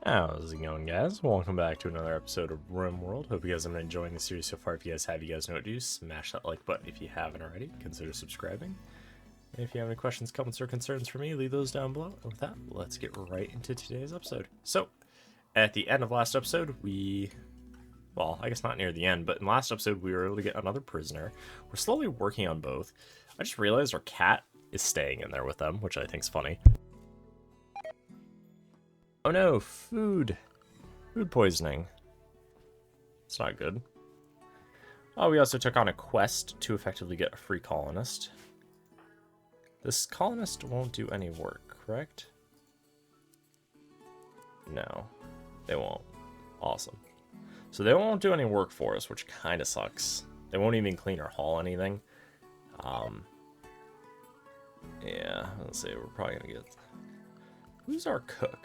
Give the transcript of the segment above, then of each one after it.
How's it going, guys? Welcome back to another episode of RimWorld. Hope you guys have been enjoying the series so far. If you guys have, you guys know what to do. Smash that like button if you haven't already. Consider subscribing. And if you have any questions, comments, or concerns for me, leave those down below. And with that, let's get right into today's episode. So, at the end of last episode, well, I guess not near the end, but in last episode, we were able to get another prisoner. We're slowly working on both. I just realized our cat is staying in there with them, which I think is funny. Oh no, food. Food poisoning. It's not good. Oh, we also took on a quest to effectively get a free colonist. This colonist won't do any work, correct? No, they won't. Awesome. So they won't do any work for us, which kind of sucks. They won't even clean or haul anything. Yeah, let's see, we're probably gonna get... Who's our cook?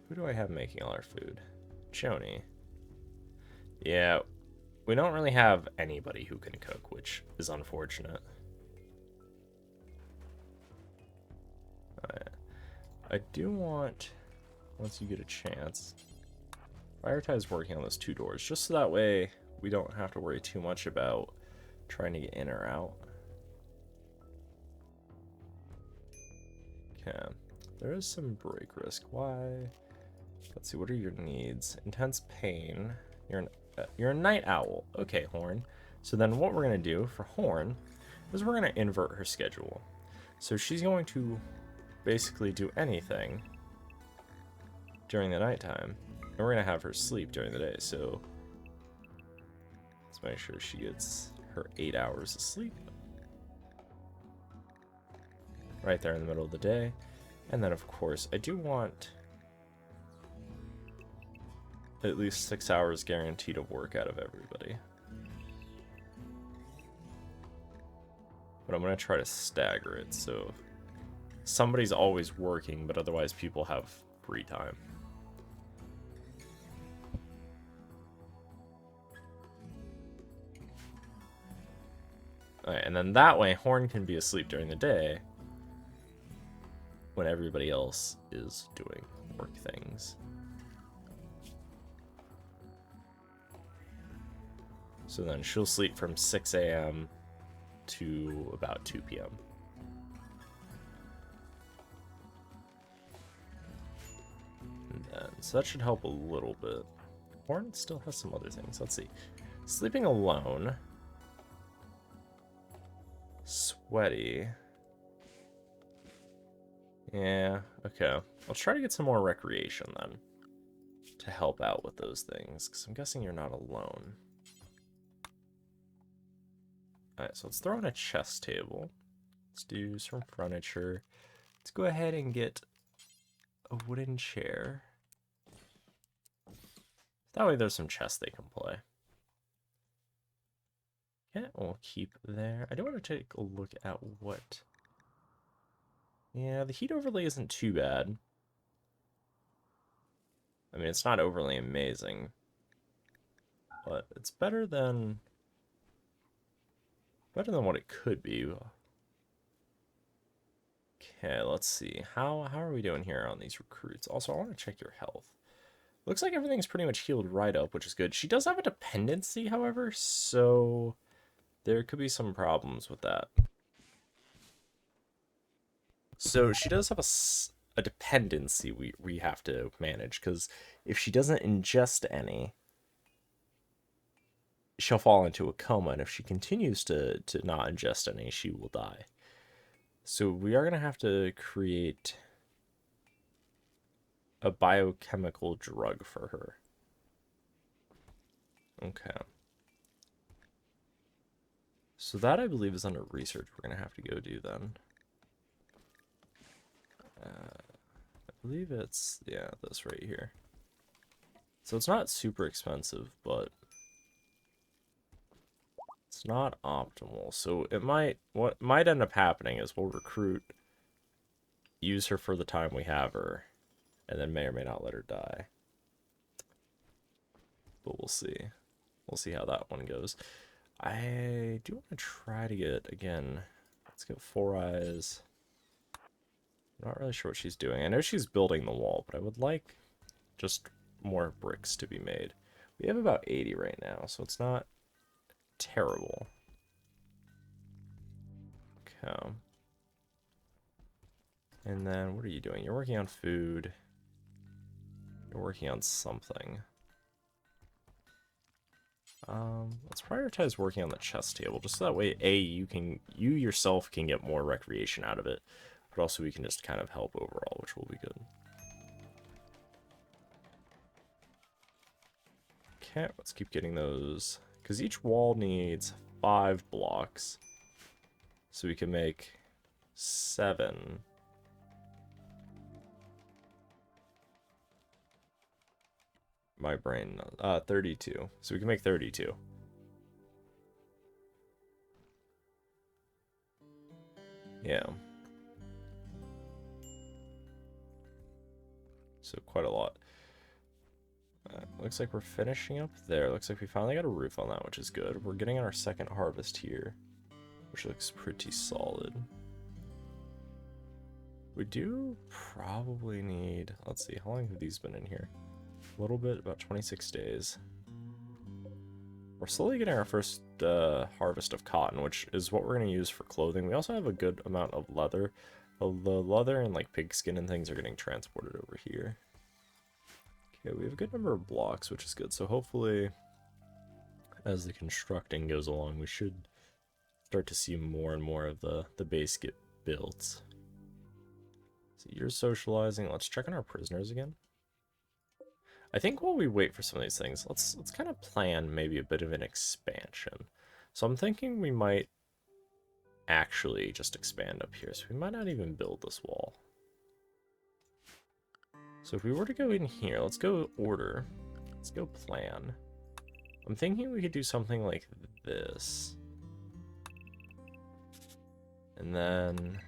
Who do I have making all our food? Joni. Yeah, we don't really have anybody who can cook, which is unfortunate. I do want, once you get a chance, prioritize working on those two doors, just so that way we don't have to worry too much about trying to get in or out. Okay, there is some break risk. Why? Let's see, what are your needs? Intense pain. You're a night owl. Okay, Horn. So then what we're going to do for Horn is we're going to invert her schedule. So she's going to basically do anything during the nighttime. And we're going to have her sleep during the day. So let's make sure she gets her 8 hours of sleep. Right there in the middle of the day. And then, of course, I do want at least 6 hours guaranteed of work out of everybody. But I'm going to try to stagger it, so somebody's always working, but otherwise people have free time. Alright, and then that way Horn can be asleep during the day when everybody else is doing work things. So then she'll sleep from 6 a.m. to about 2 p.m. And then, so that should help a little bit. Horn still has some other things. Let's see. Sleeping alone. Sweaty. Yeah, okay. I'll try to get some more recreation then to help out with those things, because I'm guessing you're not alone. Alright, so let's throw in a chess table. Let's do some furniture. Let's go ahead and get a wooden chair. That way there's some chess they can play. Okay, we'll keep there. I do want to take a look at what... Yeah, the heat overlay isn't too bad. I mean, it's not overly amazing, but it's better than what it could be. Okay, let's see. How are we doing here on these recruits? Also, I want to check your health. Looks like everything's pretty much healed right up, which is good. She does have a dependency, however, so there could be some problems with that. So she does have a dependency we have to manage, because if she doesn't ingest any, she'll fall into a coma, and if she continues to not ingest any, she will die. So we are going to have to create a biochemical drug for her. Okay. So that, I believe, is under research we're going to have to go do then. I believe it's, yeah, this right here. So it's not super expensive, but it's not optimal. So it might, what might end up happening is we'll recruit, use her for the time we have her, and then may or may not let her die. But we'll see. We'll see how that one goes. I do want to try to get, again, let's get 4 eyes. I'm not really sure what she's doing. I know she's building the wall, but I would like just more bricks to be made. We have about 80 right now, so it's not terrible. Okay. And then what are you doing? You're working on food. You're working on something. Let's prioritize working on the chess table, just so that way, you yourself can get more recreation out of it, but also we can just kind of help overall, which will be good. Okay, let's keep getting those, because each wall needs 5 blocks, so we can make 7. My brain, 32. So we can make 32. Yeah. So quite a lot. Looks like we're finishing up there. Looks like we finally got a roof on that, which is good. We're getting our second harvest here, which looks pretty solid. We do probably need, let's see, how long have these been in here? A little bit, about 26 days. We're slowly getting our first harvest of cotton, which is what we're going to use for clothing. We also have a good amount of leather. The leather and like pigskin and things are getting transported over here. Okay, we have a good number of blocks, which is good. So hopefully, as the constructing goes along, we should start to see more and more of the base get built. So you're socializing. Let's check on our prisoners again. I think while we wait for some of these things, let's kind of plan maybe a bit of an expansion. So I'm thinking we might actually just expand up here. So we might not even build this wall. So if we were to go in here, let's go order. Let's go plan. I'm thinking we could do something like this. And then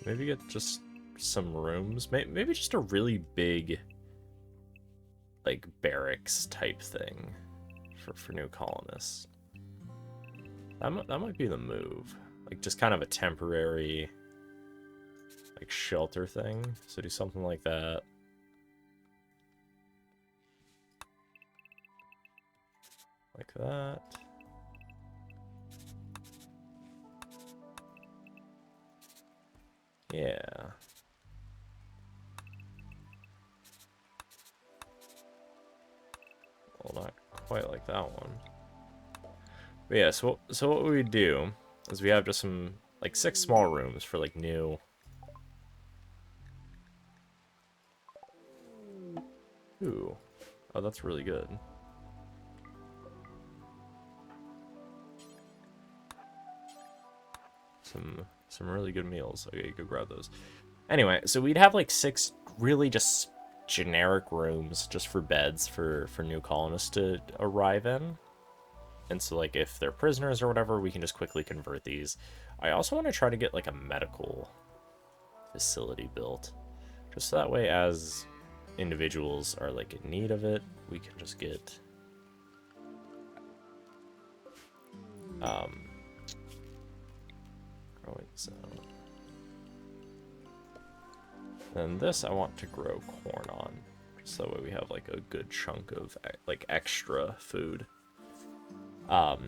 maybe get just some rooms, maybe just a really big like barracks type thing for new colonists. That might be the move, like just kind of a temporary like shelter thing. So do something like that. Like that. Yeah. Well, not quite like that one. But yeah, so what we do is we have just some, like, 6 small rooms for, like, new... Ooh. Oh, that's really good. Some really good meals. Okay, go grab those. Anyway, so we'd have, like, 6 really just generic rooms just for beds for new colonists to arrive in. And so, like, if they're prisoners or whatever, we can just quickly convert these. I also want to try to get, like, a medical facility built. Just so that way, as individuals are, like, in need of it, we can just get... growing zone. And this I want to grow corn on. So that way we have, like, a good chunk of, like, extra food.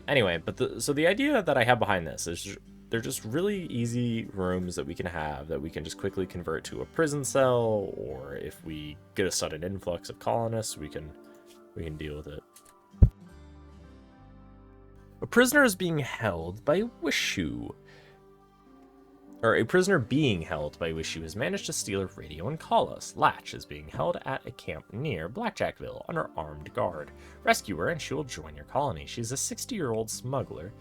Anyway, but so the idea that I have behind this is they're just really easy rooms that we can have that we can just quickly convert to a prison cell, or if we get a sudden influx of colonists, we can deal with it. A prisoner is being held by Wishu. Or a prisoner being held by Wishu has managed to steal a radio and call us. Latch is being held at a camp near Blackjackville under armed guard. Rescue her and she will join your colony. She's a 60-year-old smuggler,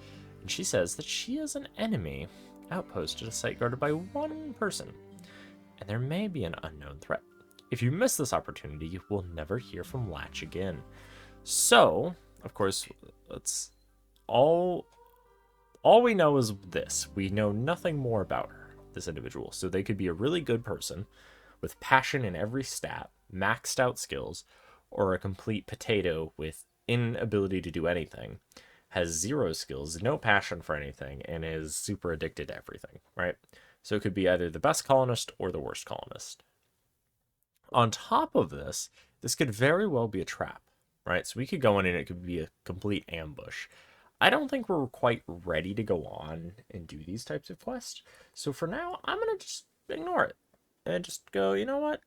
and she says that she is an enemy outpost at a site guarded by one person, and there may be an unknown threat. If you miss this opportunity, you will never hear from Latch again. So, of course, it's all we know is this. We know nothing more about her, this individual. So they could be a really good person with passion in every stat, maxed out skills, or a complete potato with inability to do anything. has 0 skills, no passion for anything, and is super addicted to everything, right? So it could be either the best colonist or the worst colonist. On top of this, this could very well be a trap, right? So we could go in and it could be a complete ambush. I don't think we're quite ready to go on and do these types of quests. So for now, I'm going to just ignore it and just go, you know what?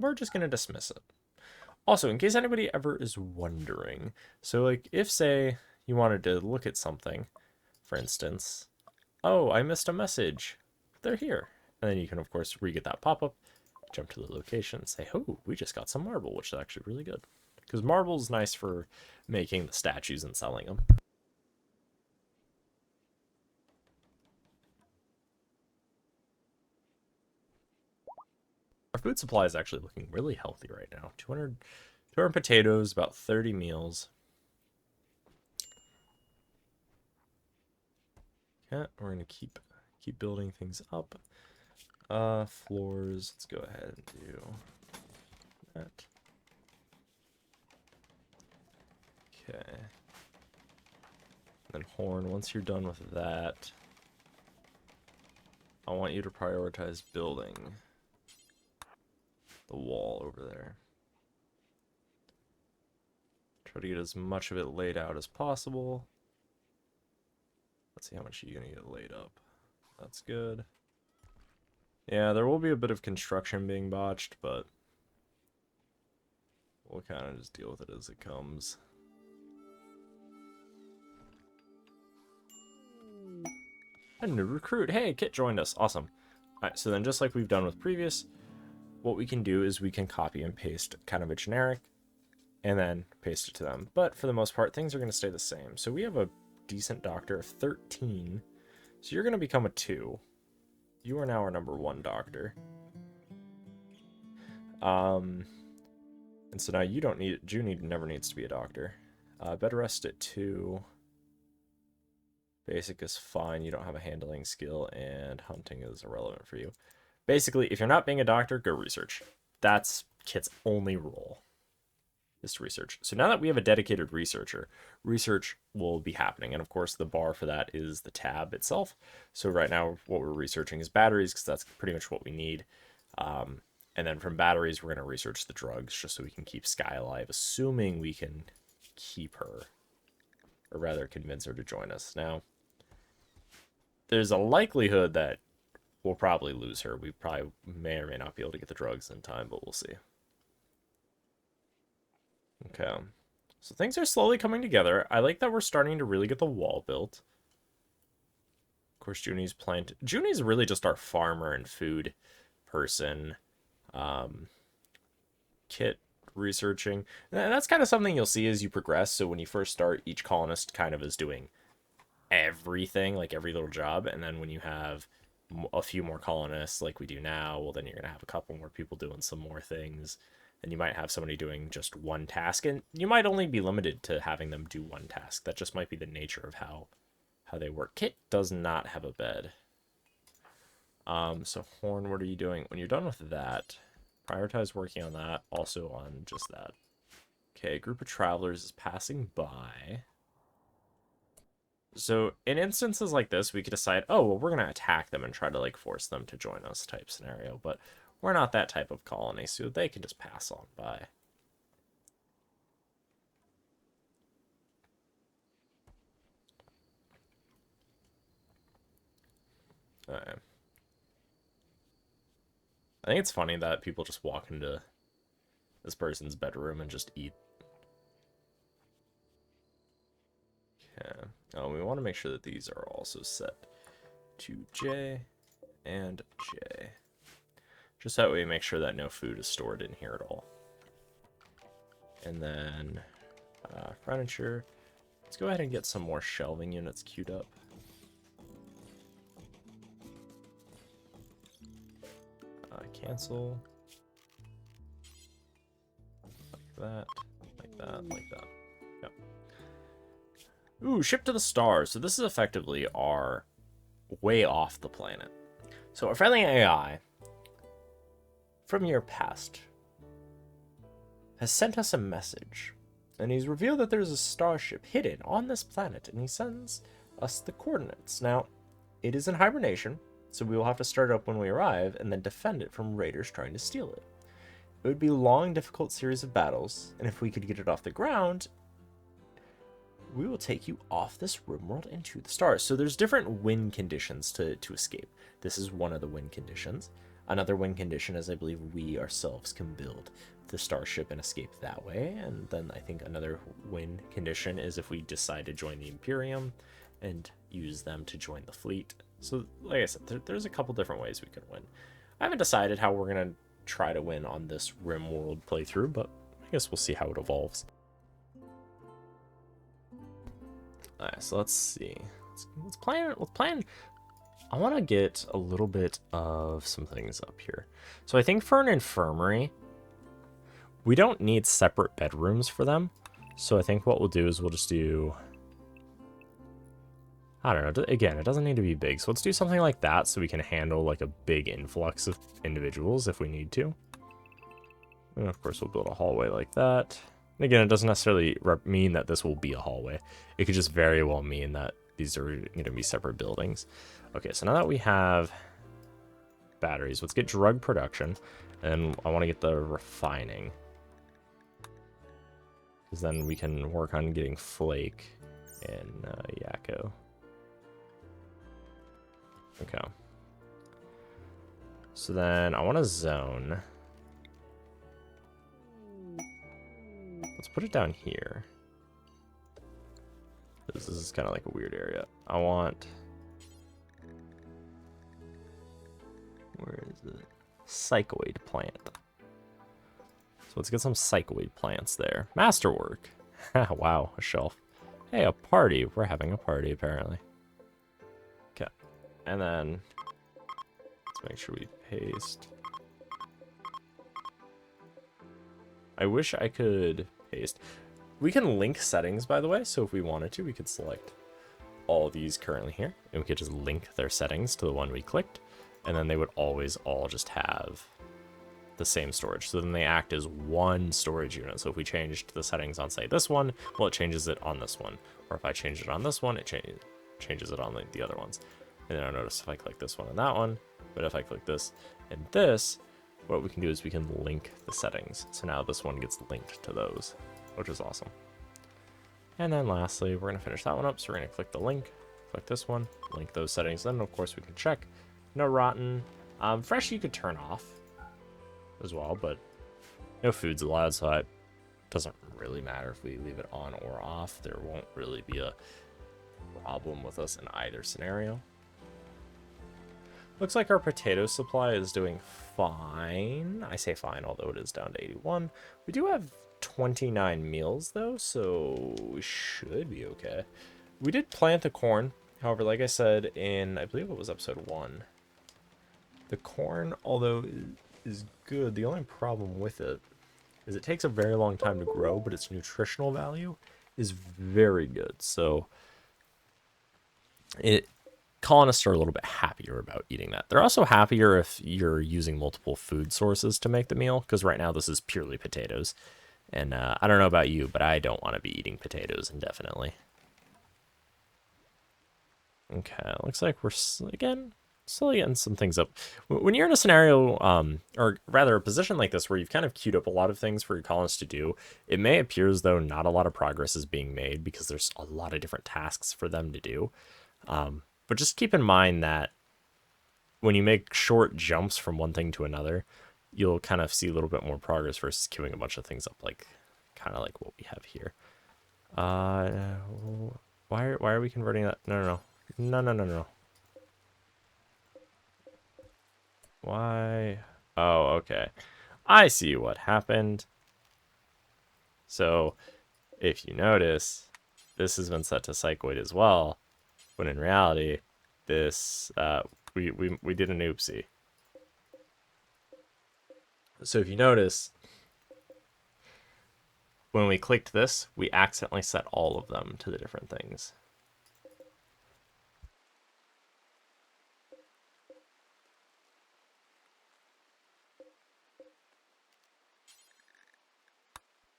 We're just going to dismiss it. Also, in case anybody ever is wondering, so like if, say, you wanted to look at something, for instance, oh, I missed a message. They're here. And then you can, of course, re-get that pop-up, jump to the location, and say, oh, we just got some marble, which is actually really good. Because marble is nice for making the statues and selling them. Our food supply is actually looking really healthy right now. 200 potatoes, about 30 meals. Yeah, we're gonna keep building things up. Floors, let's go ahead and do that. Okay. Then horn, once you're done with that, I want you to prioritize building the wall over there. Try to get as much of it laid out as possible. Let's see how much you're gonna get laid up. That's good. Yeah, there will be a bit of construction being botched, but we'll kind of just deal with it as it comes. And new recruit. Hey, Kit joined us. Awesome. Alright, so then just like we've done with previous, what we can do is we can copy and paste kind of a generic and then paste it to them. But for the most part, things are going to stay the same. So we have a decent doctor of 13. So you're going to become a 2. You are now our number 1 doctor. And so now you don't need, Junie never needs to be a doctor. Bed rest at 2. Basic is fine. You don't have a handling skill, and hunting is irrelevant for you. Basically, if you're not being a doctor, go research. That's Kit's only role, is to research. So now that we have a dedicated researcher, research will be happening. And of course, the bar for that is the tab itself. So right now, what we're researching is batteries, because that's pretty much what we need. And then from batteries, we're going to research the drugs, just so we can keep Sky alive, assuming we can keep her, or rather convince her to join us. Now, there's a likelihood that we'll probably lose her. We probably may or may not be able to get the drugs in time, but we'll see. Okay. So things are slowly coming together. I like that we're starting to really get the wall built. Of course, Junie's really just our farmer and food person. Kit researching. And that's kind of something you'll see as you progress. So when you first start, each colonist kind of is doing everything, like every little job. And then when you have a few more colonists like we do now, well, then you're going to have a couple more people doing some more things. And you might have somebody doing just one task. And you might only be limited to having them do one task. That just might be the nature of how they work. Kit does not have a bed. So Horn, what are you doing? When you're done with that, prioritize working on that. Also on just that. Okay, a group of travelers is passing by. So in instances like this, we could decide, oh, well, we're going to attack them and try to like force them to join us type scenario. But we're not that type of colony, so they can just pass on by. Alright. I think it's funny that people just walk into this person's bedroom and just eat. Okay. Oh, we want to make sure that these are also set to J and J. Just that way we make sure that no food is stored in here at all. And then furniture. Let's go ahead and get some more shelving units queued up. Cancel. Like that, like that, like that. Yep. Ooh, ship to the stars. So this is effectively our way off the planet. So our friendly AI from your past has sent us a message And he's revealed that there's a starship hidden on this planet, and he sends us the coordinates. Now, it is in hibernation, so we will have to start it up when we arrive, and then defend it from raiders trying to steal it. It would be a long, difficult series of battles, and if we could get it off the ground, we will take you off this RimWorld into the stars. So there's different win conditions to escape. This is one of the win conditions. Another win condition is I believe we ourselves can build the starship and escape that way. And then I think another win condition is if we decide to join the Imperium and use them to join the fleet. So like I said, there's a couple different ways we can win. I haven't decided how we're going to try to win on this RimWorld playthrough, but I guess we'll see how it evolves. Alright, so let's see. Let's plan. I want to get a little bit of some things up here. So I think for an infirmary, we don't need separate bedrooms for them. So I think what we'll do is we'll just do, I don't know. Again, it doesn't need to be big. So let's do something like that so we can handle like a big influx of individuals if we need to. And of course, we'll build a hallway like that. And again, it doesn't necessarily mean that this will be a hallway. It could just very well mean that these are going to be separate buildings. Okay, so now that we have batteries, let's get drug production. And I want to get the refining. Because then we can work on getting flake and Yakko. Okay. So then I want to zone. Let's put it down here. This is kind of like a weird area. I want... Where is it? Psychoid plant. So let's get some psychoid plants there. Masterwork. Wow, a shelf. Hey, a party. We're having a party, apparently. Okay. And then... Let's make sure we paste. I wish I could... paste. We can link settings, by the way, so if we wanted to, we could select all these currently here, and we could just link their settings to the one we clicked, and then they would always all just have the same storage. So then they act as one storage unit. So if we changed the settings on, say, this one, well, it changes it on this one. Or if I change it on this one, it changes it on the other ones. And then I'll notice if I click this one and that one, but if I click this and this, what we can do is we can link the settings. So now this one gets linked to those, which is awesome. And then lastly, we're going to finish that one up. So we're going to click the link, click this one, link those settings. Then, of course, we can check. No rotten. Fresh you could turn off as well, but no food's allowed, so it doesn't really matter if we leave it on or off. There won't really be a problem with us in either scenario. Looks like our potato supply is doing fine. I say fine, although it is down to 81. We do have 29 meals, though, so we should be okay. We did plant the corn. However, like I said in, I believe it was episode 1, the corn, although is good, the only problem with it is it takes a very long time to grow, but its nutritional value is very good. So colonists are a little bit happier about eating that. They're also happier if you're using multiple food sources to make the meal, because right now this is purely potatoes. And I don't know about you, but I don't want to be eating potatoes indefinitely. Okay, looks like we're, again, slowly getting some things up. When you're in a scenario, or rather a position like this where you've kind of queued up a lot of things for your colonists to do, it may appear as though not a lot of progress is being made because there's a lot of different tasks for them to do. But just keep in mind that when you make short jumps from one thing to another, you'll kind of see a little bit more progress versus queuing a bunch of things up, like kind of like what we have here. Why are we converting that? No. Why? Oh, okay. I see what happened. So if you notice, this has been set to psychoid as well, when in reality, this we did an oopsie. So if you notice, when we clicked this, we accidentally set all of them to the different things.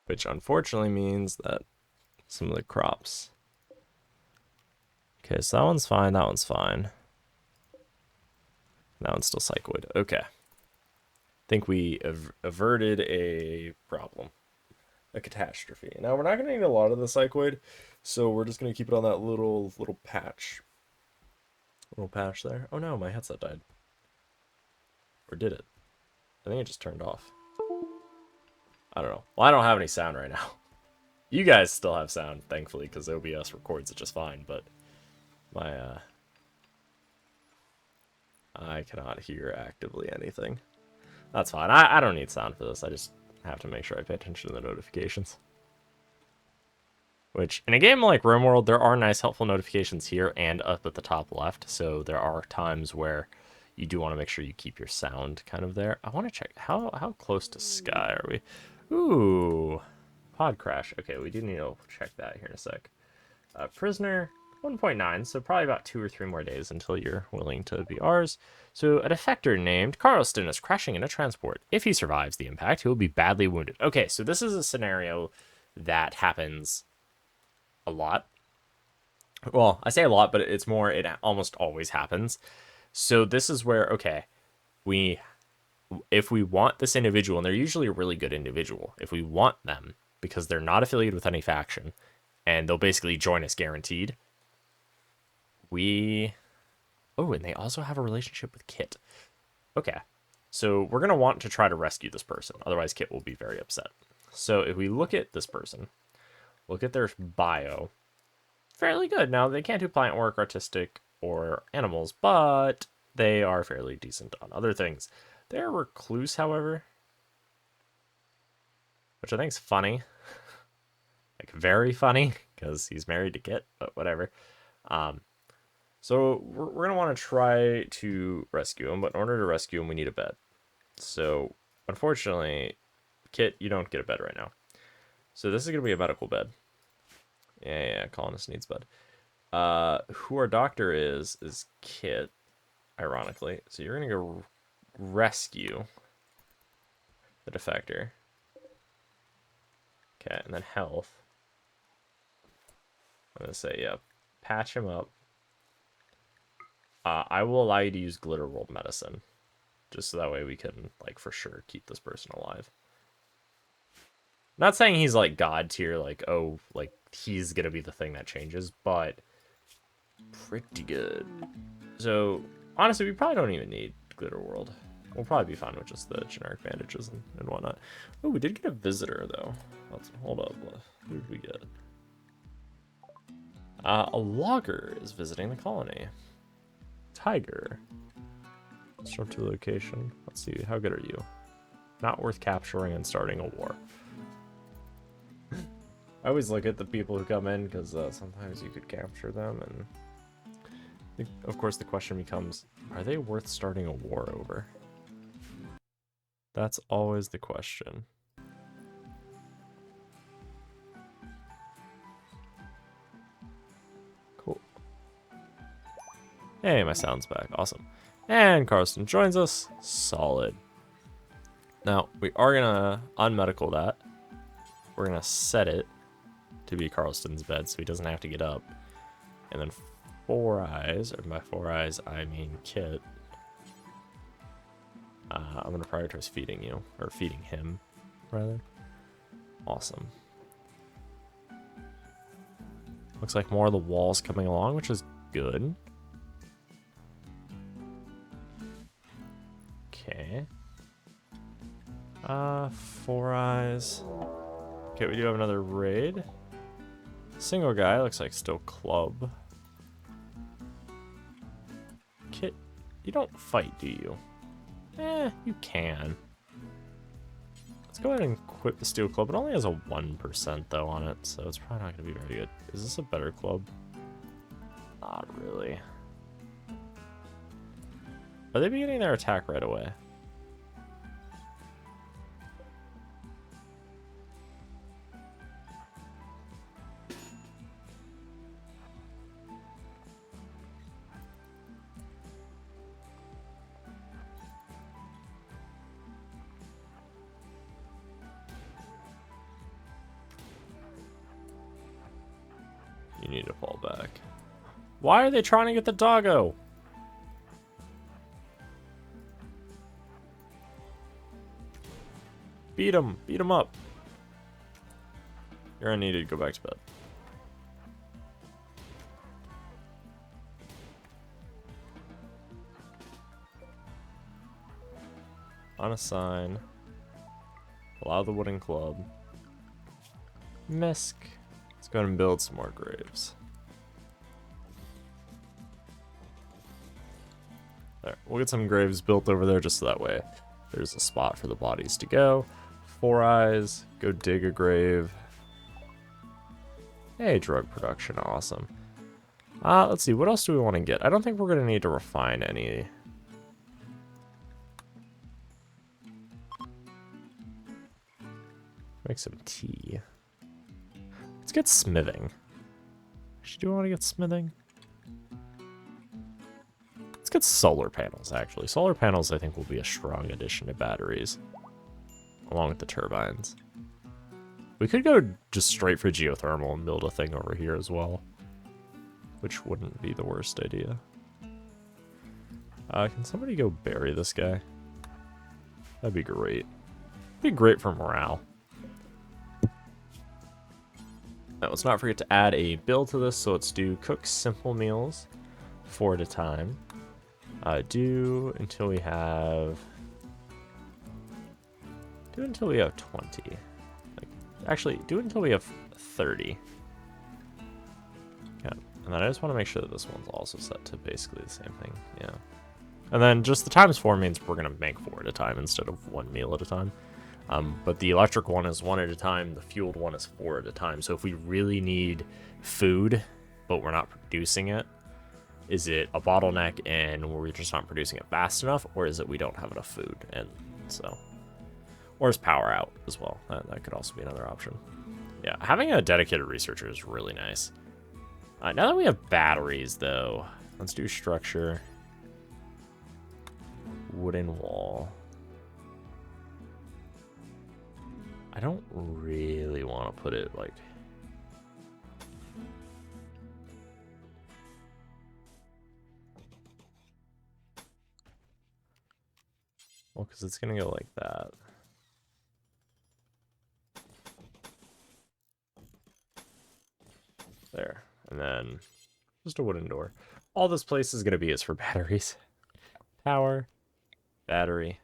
But which unfortunately means that some of the crops. Okay, so that one's fine, that one's fine. That one's still cycloid. Okay. Think we averted a problem. A catastrophe. Now, we're not going to need a lot of the cycloid, so we're just going to keep it on that little patch. Little patch there. Oh no, my headset died. Or did it? I think it just turned off. I don't know. Well, I don't have any sound right now. You guys still have sound, thankfully, because OBS records it just fine, but my, I cannot hear actively anything. That's fine. I don't need sound for this. I just have to make sure I pay attention to the notifications. Which, in a game like RimWorld, there are nice helpful notifications here and up at the top left, so there are times where you do want to make sure you keep your sound kind of there. I want to check, how close to Sky are we? Ooh, pod crash. Okay, we do need to check that here in a sec. Prisoner, 1.9, so probably about 2 or 3 more days until you're willing to be ours. So a defector named Carlon is crashing in a transport. If he survives the impact, he will be badly wounded. Okay, so this is a scenario that happens a lot. Well, I say a lot, but it's more, it almost always happens. So this is where, okay, if we want this individual, and they're usually a really good individual, if we want them, because they're not affiliated with any faction, and they'll basically join us guaranteed, oh, and they also have a relationship with Kit. Okay, so we're going to want to try to rescue this person, otherwise Kit will be very upset. So if we look at this person, look at their bio, fairly good. Now, they can't do plant work, artistic, or animals, but they are fairly decent on other things. They're a recluse, however, which I think is funny. Like, very funny, because he's married to Kit, but whatever. So we're going to want to try to rescue him, but in order to rescue him, we need a bed. So, unfortunately, Kit, you don't get a bed right now. So this is going to be a medical bed. Yeah, colonist needs bed. Who our doctor is Kit, ironically. So you're going to go rescue the defector. Okay, and then health. I'm going to say, yeah, patch him up. I will allow you to use Glitter World medicine. Just so that way we can, like, for sure keep this person alive. Not saying he's, like, God tier, like, oh, like, he's gonna be the thing that changes, but pretty good. So, honestly, we probably don't even need Glitter World. We'll probably be fine with just the generic bandages and whatnot. Oh, we did get a visitor, though. Hold up. Who did we get? A logger is visiting the colony. Tiger. Let's jump to the location. Let's see, how good are you? Not worth capturing and starting a war. I always look at the people who come in, because sometimes you could capture them, and of course the question becomes, are they worth starting a war over? That's always the question. Cool. Hey, my sound's back. Awesome. And Carlon joins us. Solid. Now, we are going to unmedical that. We're going to set it to be Carlston's bed so he doesn't have to get up. And then 4 eyes, or by 4 eyes, I mean Kit. I'm going to prioritize feeding you, or feeding him, rather. Awesome. Looks like more of the walls coming along, which is good. Okay. 4 eyes. Okay, we do have another raid. Single guy, looks like still club. Kit, you don't fight, do you? You can. Let's go ahead and quit the steel club. It only has a 1% though on it, so it's probably not going to be very good. Is this a better club? Not really. Are they beginning their attack right away? need to fall back. Why are they trying to get the doggo? Beat him. Beat him up. You're gonna need to go back to bed. Unassign. Allow the wooden club. Misk. Let's go ahead and build some more graves. There. We'll get some graves built over there just so that way there's a spot for the bodies to go. 4 eyes. Go dig a grave. Hey, drug production. Awesome. Let's see. What else do we want to get? I don't think we're going to need to refine any. Make some tea. Let's get smithing. Do you want to get smithing? Let's get solar panels, actually. Solar panels, I think, will be a strong addition to batteries, along with the turbines. We could go just straight for geothermal and build a thing over here as well, which wouldn't be the worst idea. Can somebody go bury this guy? That'd be great. Be great for morale. Now, let's not forget to add a bill to this, so let's do cook simple meals 4 at a time. Do until we have 20. Like, actually, do until we have 30. Yeah, and then I just want to make sure that this one's also set to basically the same thing. Yeah, and then just the ×4 means we're gonna make 4 at a time instead of 1 meal at a time. But the electric one is 1 at a time, the fueled one is 4 at a time. So if we really need food, but we're not producing it, is it a bottleneck and we're just not producing it fast enough, or is it we don't have enough food? And so, or is power out as well? That could also be another option. Yeah, having a dedicated researcher is really nice. Now that we have batteries, though, let's do structure, wooden wall. I don't really want to put it like... Well, because it's going to go like that. There. And then just a wooden door. All this place is going to be is for batteries. Power, battery.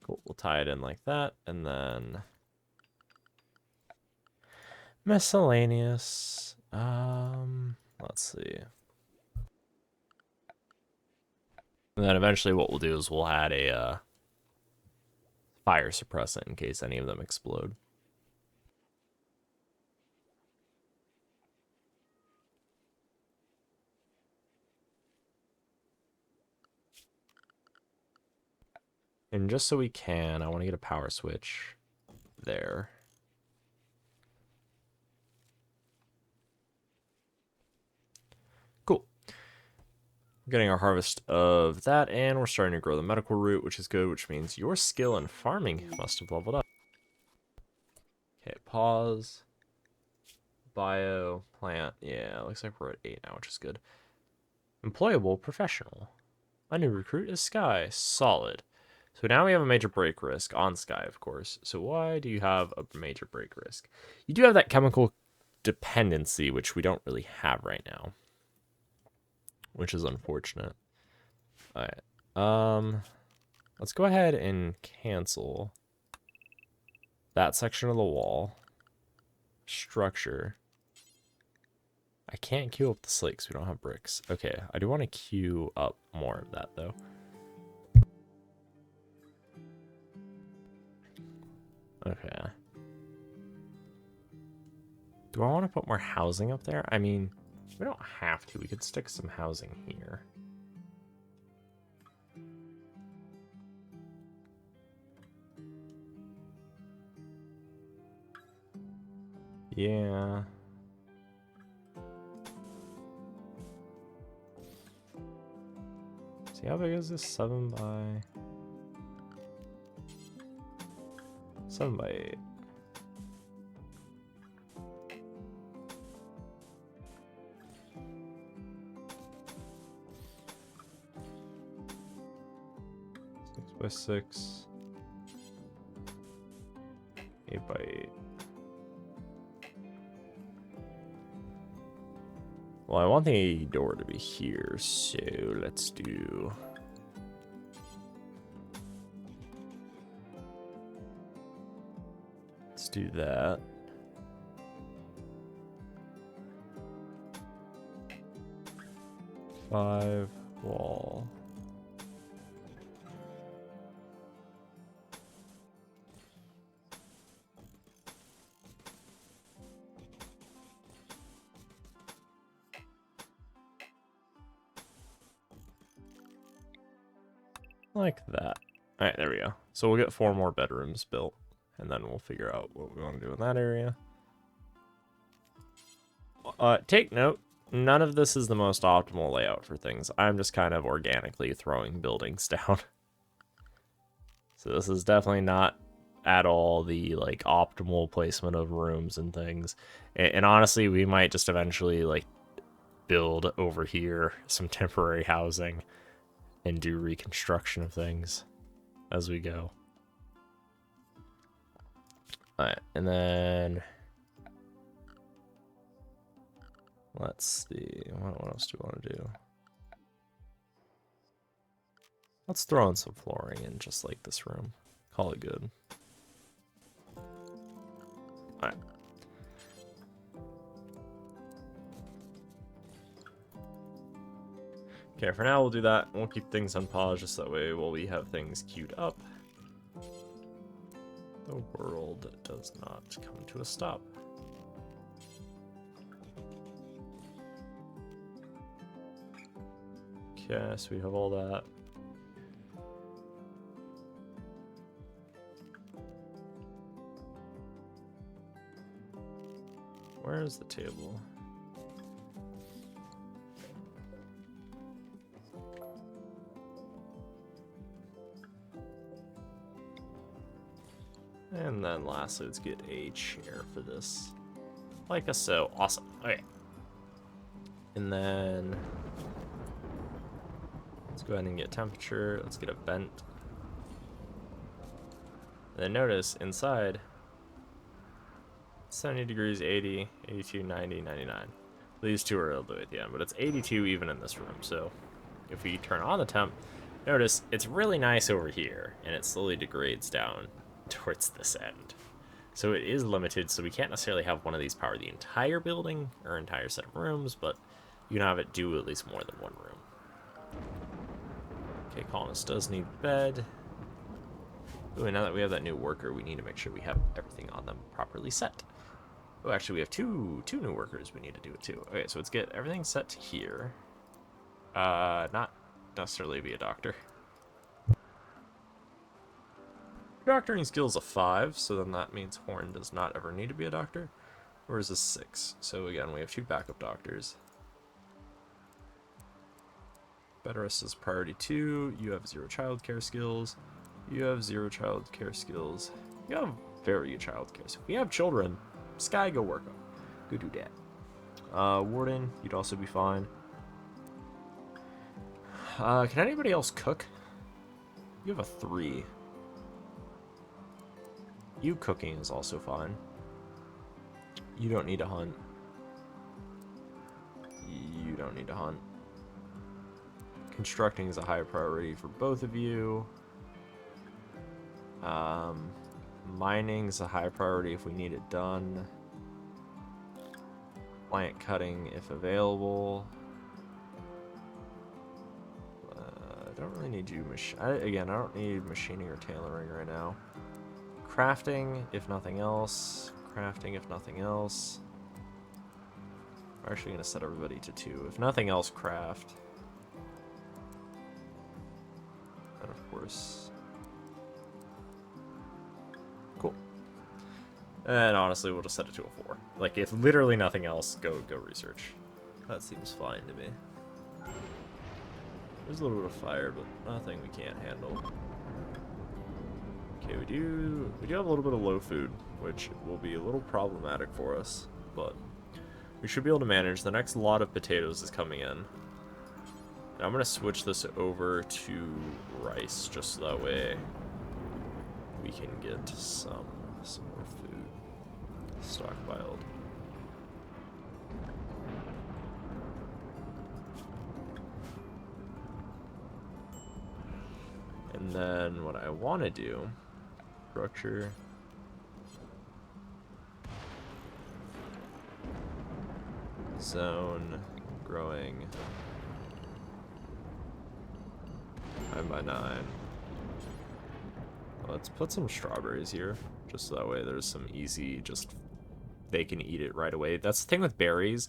Cool, we'll tie it in like that, and then miscellaneous. Let's see. And then eventually what we'll do is we'll add a fire suppressant in case any of them explode. And just so we can, I want to get a power switch there. Cool. We're getting our harvest of that, and we're starting to grow the medical root, which is good, which means your skill in farming must have leveled up. Okay, pause. Bio, plant. Yeah, looks like we're at 8 now, which is good. Employable professional. A new recruit is Sky. Solid. So now we have a major break risk on Sky, of course. So why do you have a major break risk? You do have that chemical dependency, which we don't really have right now, which is unfortunate. All right. Let's go ahead and cancel that section of the wall. Structure. I can't queue up the slate because we don't have bricks. Okay, I do want to queue up more of that, though. Okay. Do I want to put more housing up there? I mean, we don't have to. We could stick some housing here. Yeah. See how big is this? 7 by... 7 by 8. By 6, 8 by 8. Well, I want the door to be here, so let's do. Let's do that. Five wall. Like that. Alright, there we go. So we'll get 4 more bedrooms built, and then we'll figure out what we want to do in that area. Take note, none of this is the most optimal layout for things. I'm just kind of organically throwing buildings down. So this is definitely not at all the like optimal placement of rooms and things. And honestly, we might just eventually like build over here some temporary housing and do reconstruction of things as we go. Alright, and then let's see, what else do we want to do? Let's throw in some flooring in just like this room. Call it good. Alright. Okay, for now we'll do that. We'll keep things on pause just that way while we have things queued up, the world does not come to a stop. Okay, so we have all that. Where is the table? And then lastly, let's get a chair for this. Like a so. Awesome. Okay. And then let's go ahead and get temperature. Let's get a vent. And then notice inside 70 degrees, 80, 82, 90, 99. These two are all the way at the end, but it's 82 even in this room. So if we turn on the temp, notice it's really nice over here and it slowly degrades down towards this end. So it is limited, so we can't necessarily have one of these power the entire building or entire set of rooms, but you can have it do at least more than one room. Okay, colonist does need bed. Ooh, and now that we have that new worker, we need to make sure we have everything on them properly set. Oh, actually, we have two new workers we need to do it too. Okay, so let's get everything set to here. Not necessarily be a doctor. Doctoring skills a 5, so then that means Horn does not ever need to be a doctor. Or is this 6? So again, we have 2 backup doctors. Bedrest is priority 2. You have 0 childcare skills. You have 0 childcare skills. You have very good childcare. So if we have children, Sky, go work them. Go do that. Warden, you'd also be fine. Can anybody else cook? You have a 3. You cooking is also fine. You don't need to hunt. You don't need to hunt. Constructing is a high priority for both of you. Mining is a high priority if we need it done. Plant cutting if available. I don't really need you. Again, I don't need machining or tailoring right now. Crafting, if nothing else. Crafting, if nothing else. We're actually going to set everybody to 2. If nothing else, craft. And of course... Cool. And honestly, we'll just set it to a 4. Like, if literally nothing else, go research. That seems fine to me. There's a little bit of fire, but nothing we can't handle. Okay, we do have a little bit of low food, which will be a little problematic for us, but we should be able to manage. The next lot of potatoes is coming in. And I'm gonna switch this over to rice, just so that way we can get some more food stockpiled. And then what I want to do, structure, zone, growing, 9x9. Let's put some strawberries here, just so that way there's some easy, just they can eat it right away. That's the thing with berries.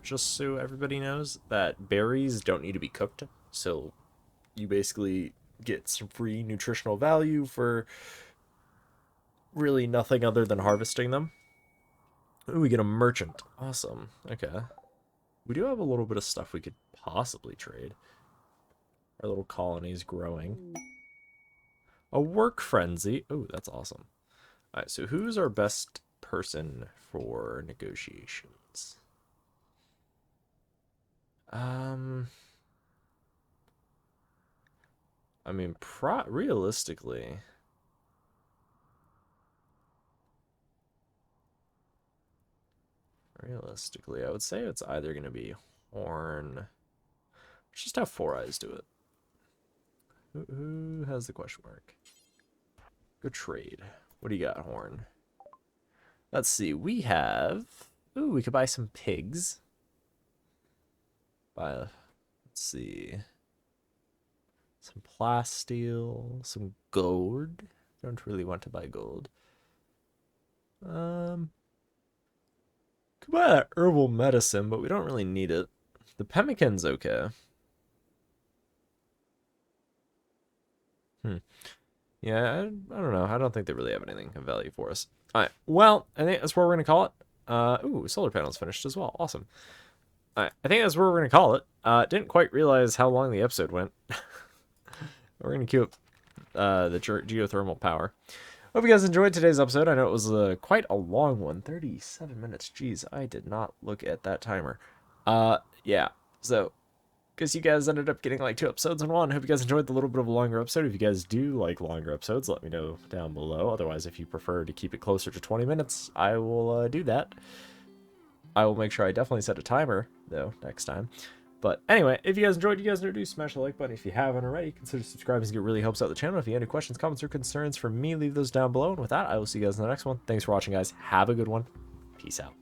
Just so everybody knows that berries don't need to be cooked, so you basically get some free nutritional value for really nothing other than harvesting them. Ooh, we get a merchant. Awesome. Okay. We do have a little bit of stuff we could possibly trade. Our little colony's growing. A work frenzy. Oh, that's awesome. Alright, so who's our best person for negotiations? I mean, realistically, I would say it's either going to be Horn. Let's just have Four Eyes do it. Who has the question mark? Good trade. What do you got, Horn? Let's see. We have... Ooh, we could buy some pigs. Let's see. Some plasteel, some gold. Don't really want to buy gold. Could buy that herbal medicine, but we don't really need it. The pemmican's okay. Yeah, I don't know. I don't think they really have anything of value for us. Alright, well, I think that's where we're going to call it. Ooh, solar panels finished as well. Awesome. Alright, I think that's where we're going to call it. Didn't quite realize how long the episode went. We're going to queue up the geothermal power. Hope you guys enjoyed today's episode. I know it was quite a long one. 37 minutes. Jeez, I did not look at that timer. Yeah, so, because you guys ended up getting like 2 episodes in one. Hope you guys enjoyed the little bit of a longer episode. If you guys do like longer episodes, let me know down below. Otherwise, if you prefer to keep it closer to 20 minutes, I will do that. I will make sure I definitely set a timer, though, next time. But anyway, if you guys enjoyed, smash the like button. If you haven't already, consider subscribing. It really helps out the channel. If you have any questions, comments, or concerns for me, leave those down below. And with that, I will see you guys in the next one. Thanks for watching, guys. Have a good one. Peace out.